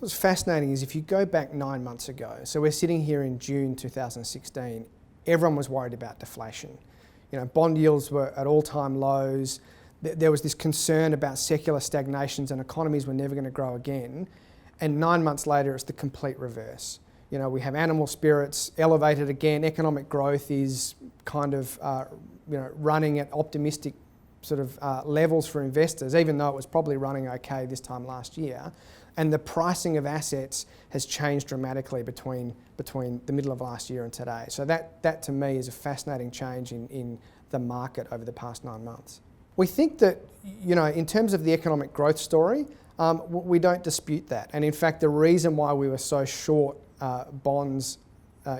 So what's fascinating is if you go back 9 months ago, so we're sitting here in June 2016, everyone was worried about deflation. Bond yields were at all-time lows. There was this concern about secular stagnations and economies were never going to grow again. And 9 months later, it's the complete reverse. We have animal spirits elevated again. Economic growth is kind of running at optimistic sort of levels for investors, even though it was probably running okay this time last year. And the pricing of assets has changed dramatically between the middle of last year and today. So that to me is a fascinating change in the market over the past 9 months. We think that, in terms of the economic growth story, we don't dispute that. And in fact, the reason why we were so short bonds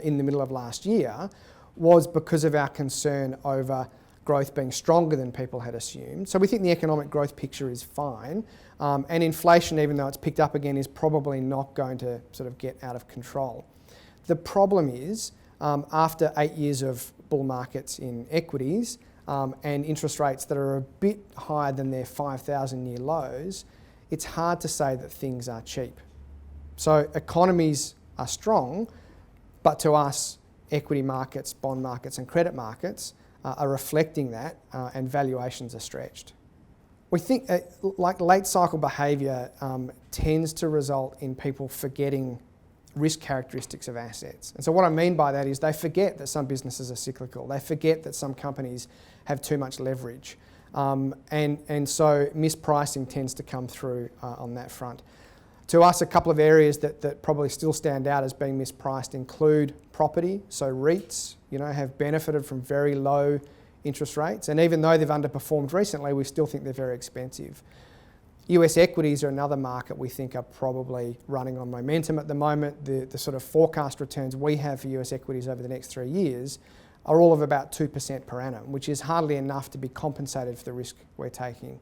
in the middle of last year was because of our concern over growth being stronger than people had assumed. So we think the economic growth picture is fine. And inflation, even though it's picked up again, is probably not going to sort of get out of control. The problem is, after 8 years of bull markets in equities and interest rates that are a bit higher than their 5,000-year lows, it's hard to say that things are cheap. So economies are strong, but to us, equity markets, bond markets and credit markets are reflecting that and valuations are stretched. We think like late cycle behaviour tends to result in people forgetting risk characteristics of assets. And so what I mean by that is they forget that some businesses are cyclical. They forget that some companies have too much leverage. And so mispricing tends to come through on that front. To us, a couple of areas that probably still stand out as being mispriced include property. So REITs, have benefited from very low interest rates. And even though they've underperformed recently, we still think they're very expensive. US equities are another market we think are probably running on momentum at the moment. The sort of forecast returns we have for US equities over the next 3 years are all of about 2% per annum, which is hardly enough to be compensated for the risk we're taking.